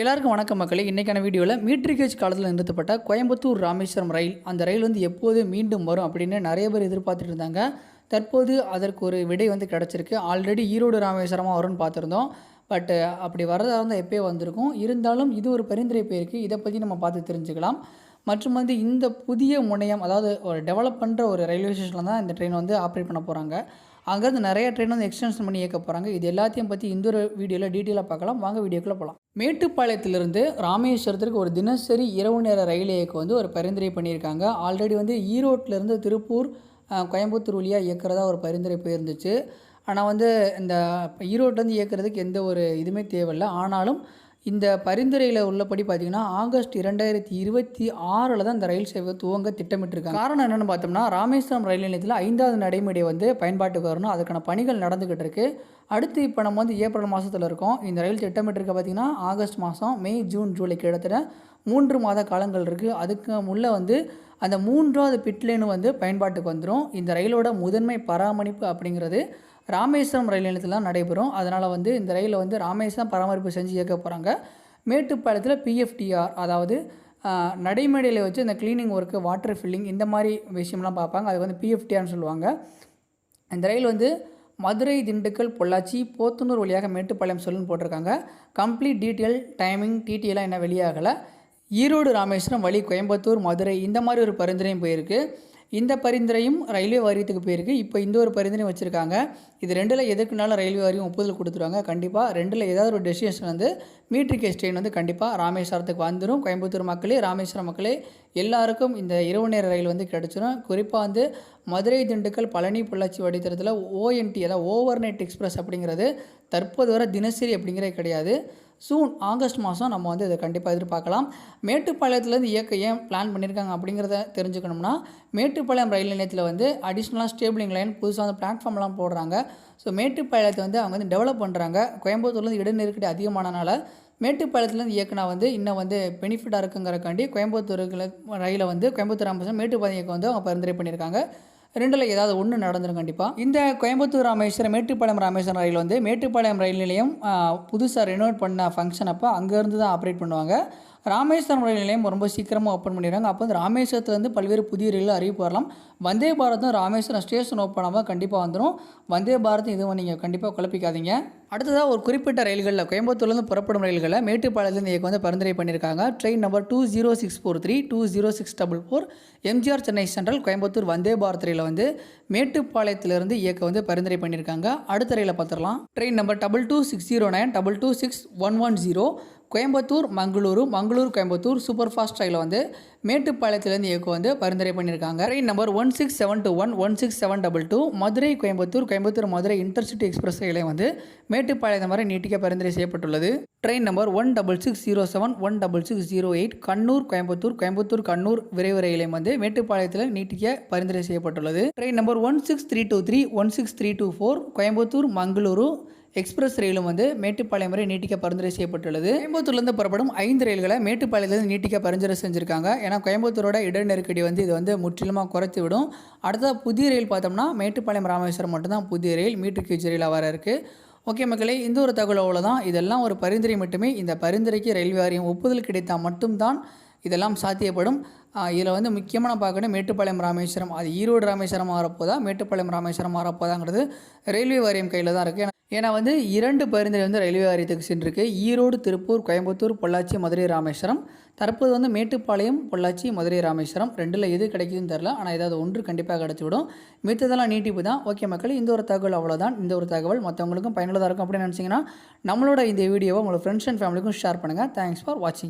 எல்லாருக்கும் வணக்கம் மக்களே. இன்றைக்கான வீடியோவில் மீட்டர் கேஜ் காலத்தில் நிறுத்தப்பட்ட கோயம்புத்தூர் ராமேஸ்வரம் ரயில், அந்த ரயில் வந்து எப்போது மீண்டும் வரும் அப்படின்னு நிறைய பேர் எதிர்பார்த்துட்டு இருந்தாங்க. தற்போது அதற்கு ஒரு விடை வந்து கிடச்சிருக்கு. ஆல்ரெடி ஈரோடு ராமேஸ்வரமாக வரும்னு பார்த்துருந்தோம். பட் அப்படி வரதாக இருந்தால் எப்போயே வந்திருக்கும். இருந்தாலும் இது ஒரு பரிந்துரை போயிருக்கு. இதை பற்றி நம்ம பார்த்து தெரிஞ்சுக்கலாம். மற்றும் வந்து இந்த புதிய முனையம், அதாவது ஒரு டெவலப் பண்ணுற ஒரு ரயில்வே ஸ்டேஷனில் தான் இந்த ட்ரெயின் வந்து ஆப்ரேட் பண்ண போகிறாங்க. அங்கேருந்து நிறைய ட்ரெயின் வந்து எக்ஸ்டென்ஷன் பண்ணி இயக்க போகிறாங்க. இது எல்லாத்தையும் பற்றி இந்த ஒரு வீடியோவில் டீட்டெயிலாக பார்க்கலாம். வாங்க வீடியோக்குள்ளே போகலாம். மேட்டுப்பாளையத்திலிருந்து ராமேஸ்வரத்திற்கு ஒரு தினசரி இரவு நேர ரயில் இயக்க வந்து ஒரு பரிந்துரை பண்ணியிருக்காங்க. ஆல்ரெடி வந்து ஈரோட்டிலேருந்து திருப்பூர், கோயம்புத்தூர் வழியாக இயக்கிறதா ஒரு பரிந்துரை போயிருந்துச்சு. ஆனால் வந்து இந்த ஈரோட்லேருந்து இயக்கிறதுக்கு எந்த ஒரு இதுவுமே தேவையில்லை. ஆனாலும் இந்த பரிந்துரையில் உள்ளபடி பார்த்திங்கன்னா ஆகஸ்ட் 2026 தான் இந்த ரயில் சேவை துவங்க திட்டமிட்டிருக்காங்க. காரணம் என்னென்னு பார்த்தோம்னா, ராமேஸ்வரம் ரயில் நிலையத்தில் 5வது நடைமுறை வந்து பயன்பாட்டுக்கு வரணும். அதுக்கான பணிகள் நடந்துக்கிட்டு இருக்குது. அடுத்து இப்போ நம்ம வந்து ஏப்ரல் மாதத்தில் இருக்கோம். இந்த ரயில் திட்டமிட்டிருக்க பார்த்திங்கன்னா ஆகஸ்ட் மாதம், மே, ஜூன், ஜூலை கிட்டத்தட்ட 3 மாத காலங்கள் இருக்குது. அதுக்கு முன்னே வந்து அந்த 3வது பிட்லேனு வந்து பயன்பாட்டுக்கு வந்துடும். இந்த ரயிலோட முதன்மை பராமரிப்பு அப்படிங்கிறது ராமேஸ்வரம் ரயில் நிலையத்தில் தான் நடைபெறும். அதனால் வந்து இந்த ரயிலை வந்து ராமேஸ்வரம் பராமரிப்பு செஞ்சு இயக்க போகிறாங்க. மேட்டுப்பாளையத்தில் பிஎஃப்டிஆர், அதாவது நடைமேடையில் வச்சு இந்த க்ளீனிங் ஒர்க்கு, வாட்டர் ஃபில்லிங், இந்த மாதிரி விஷயம்லாம் பார்ப்பாங்க. அது வந்து பிஎஃப்டிஆர்னு சொல்லுவாங்க. இந்த ரயில் வந்து மதுரை, திண்டுக்கல், பொள்ளாச்சி, போத்தனூர் வழியாக மேட்டுப்பாளையம் சொல்லுன்னு போட்டிருக்காங்க. கம்ப்ளீட் டீட்டெயில், டைமிங், டிடிஎல்லாம் என்ன வெளியாகலை. ஈரோடு ராமேஸ்வரம் வழி கோயம்புத்தூர், மதுரை, இந்த மாதிரி ஒரு பரிந்துரையும் போயிருக்கு. இந்த பரிந்துரையும் ரயில்வே வாரியத்துக்கு போயிருக்கு. இப்போ இந்த ஒரு பரிந்துரையும் வச்சுருக்காங்க. இது ரெண்டில் எதுக்குனாலும் ரயில்வே வாரியம் ஒப்புதல் கொடுத்துருவாங்க. கண்டிப்பாக ரெண்டில் ஏதாவது ஒரு டெஸ்டினேஷன் வந்து மீட்டர் கேஜ் ட்ரெயின் வந்து கண்டிப்பாக ராமேஸ்வரத்துக்கு வந்துடும். கோயம்புத்தூர் மக்களே, ராமேஸ்வரம் மக்களே எல்லாருக்கும் இந்த இரவு நேர ரயில் வந்து கிடச்சிடும். குறிப்பாக வந்து மதுரை, திண்டுக்கல், பழனி, பொள்ளாச்சி வழித்தடத்தில் ஓஎன்டி, அதாவது ஓவர் நைட் எக்ஸ்பிரஸ் அப்படிங்கிறது தற்போது வர தினசரி அப்படிங்கிறது கிடையாது. சூன் ஆகஸ்ட் மாதம் நம்ம வந்து இதை கண்டிப்பாக எதிர்பார்க்கலாம். மேட்டுப்பாளையத்துலேருந்து இயக்க ஏன் பிளான் பண்ணியிருக்காங்க அப்படிங்கிறத தெரிஞ்சுக்கணும்னா, மேட்டுப்பாளையம் ரயில் நிலையத்தில் வந்து அடிஷ்னலாக ஸ்டேபிளிங் லைன் புதுசாக வந்து பிளாட்ஃபார்ம்லாம் போடுறாங்க. ஸோ மேட்டுப்பாளையத்தை வந்து அவங்க வந்து டெவலப் பண்ணுறாங்க. கோயம்புத்தூர்லேருந்து இட நெருக்கடி அதிகமானனால மேட்டுப்பாளையத்துலேருந்து இயக்குனா வந்து இன்னும் வந்து பெனிஃபிட்டாக இருக்குங்கிறக்காண்டி கோயம்புத்தூருக்கு ரயிலை வந்து கோயம்புத்தூர் ராமேஸ்வரம் மேட்டுப்பாளையம் இயக்கம் வந்து அவங்க பரிந்துரை பண்ணியிருக்காங்க. ரெண்டில் ஏதாவது ஒன்று நடந்துடும் கண்டிப்பாக. இந்த கோயம்புத்தூர் ராமேஸ்வரம், மேட்டுப்பாளையம் ராமேஸ்வரம் ரயில் வந்து மேட்டுப்பாளையம் ரயில் நிலையம் புதுசாக ரெனோவேட் பண்ண ஃபங்க்ஷன் அப்போ அங்கேருந்து தான் ஆப்ரேட் பண்ணுவாங்க. ராமேஸ்வரம் ரயில் நிலையம் ரொம்ப சீக்கிரமாக ஓப்பன் பண்ணிடுறாங்க. அப்போ வந்து ராமேஸ்வரத்துலேருந்து பல்வேறு புதிய ரயில் அறிவிப்பு வரலாம். வந்தே பாரத்தும் ராமேஸ்வரம் ஸ்டேஷன் ஓப்பன் ஆகாமல் கண்டிப்பாக வந்துடும். வந்தே பாரத்தும் இதுவும் நீங்கள் கண்டிப்பாக குழப்பிக்காதீங்க. அடுத்ததாக ஒரு குறிப்பிட்ட ரயில்களில் கோயம்புத்தூர்லேருந்து புறப்படும் ரயில்களில் மேட்டுப்பாளையத்துலேருந்து இயக்க வந்து பரிந்துரை பண்ணியிருக்காங்க. Train number 20643, 20644, MGR Chennai central, Coimbatore Vande Bharat ரயிலை வந்து மேட்டுப்பாளையத்திலிருந்து இயக்க வந்து பரிந்துரை பண்ணியிருக்காங்க. அடுத்த ரயிலை பார்த்துடலாம். Train number 22609, 2261110, Coimbatore Mangaluru, Mangalore Coimbatore super fast ரயிலை வந்து மேட்டுப்பாளையத்திலேருந்து இயக்க வந்து பரிந்துரை பண்ணியிருக்காங்க. Train number 16721, 16722, Madurai Coimbatore, Coimbatore Madurai intercity express ரயிலை வந்து மேட்டுப்பாளையம் வரை நீட்டிக்க பரிந்துரை செய்யப்பட்டுள்ளது. ட்ரெயின் நம்பர் 16607, 16608, கண்ணூர் கோயம்புத்தூர், கோயம்புத்தூர் கண்ணூர் விரைவு ரயிலையும் வந்து மேட்டுப்பாளையத்தில் நீட்டிக்க பரிந்துரை செய்யப்பட்டுள்ளது. Train number 16323, 16324, Coimbatore Mangaluru express ரயிலும் வந்து மேட்டுப்பாளையம் வரை நீட்டிக்க பரிந்துரை செய்யப்பட்டுள்ளது. கோயம்புத்தூர்லேருந்து புறப்படும் 5 ரயில்களை மேட்டுப்பாளையத்திலிருந்து நீட்டிக்க பரிந்துரை செஞ்சுருக்காங்க. ஏன்னா கோயம்புத்தூரோட இட நெருக்கடி வந்து இது வந்து முற்றிலுமாக குறைச்சி விடும். அடுத்த புதிய ரயில் பார்த்தோம்னா மேட்டுப்பாளையம் ராமேஸ்வரம் மட்டும்தான் புதிய ரயில் மீட்டர் கேஜ் ரயிலாக வர இருக்குது. ஓகே மக்களே, இந்த ஒரு தகவல் அவ்வளோதான். இதெல்லாம் ஒரு பரிந்துரை மட்டுமே. இந்த பரிந்துரைக்கு ரயில்வே வாரியம் ஒப்புதல் கிடைத்தால் மட்டும்தான் இதெல்லாம் சாத்தியப்படும். இதில் வந்து முக்கியமாக பார்க்கணும், மேட்டுப்பாளையம் ராமேஸ்வரம் அது ஈரோடு ராமேஸ்வரம் மாறப்போதா, மேட்டுப்பாளையம் ராமேஸ்வரம் மாறப்போதாங்கிறது ரயில்வே வாரியம் கையில் தான் இருக்குது. ஏன்னா வந்து 2 பரிந்துரை வந்து ரயில்வே வாரியத்துக்கு சென்றிருக்கு. ஈரோடு, திருப்பூர், கோயம்புத்தூர், பொள்ளாச்சி, மதுரை, ராமேஸ்வரம். தற்போது வந்து மேட்டுப்பாளையம், பொள்ளாச்சி, மதுரை, ராமேஸ்வரம் ரெண்டில் எது கிடைக்குதுன்னு தெரில. ஆனால் ஏதாவது ஒன்று கண்டிப்பாக கிடச்சிவிடும். மித்ததெல்லாம் நீட்டிப்பு தான். ஓகே மக்கள், இந்த ஒரு தகவல் அவ்வளோதான். இந்த ஒரு தகவல் மற்றவங்களுக்கும் பயனுள்ளதாக இருக்கும் அப்படின்னு நினச்சிங்கன்னா நம்மளோட இந்த வீடியோவை உங்களோட ஃப்ரெண்ட்ஸ் அண்ட் ஃபேமிலிக்கும் ஷேர் பண்ணுங்கள். தேங்க்ஸ் ஃபார் வாட்சிங்.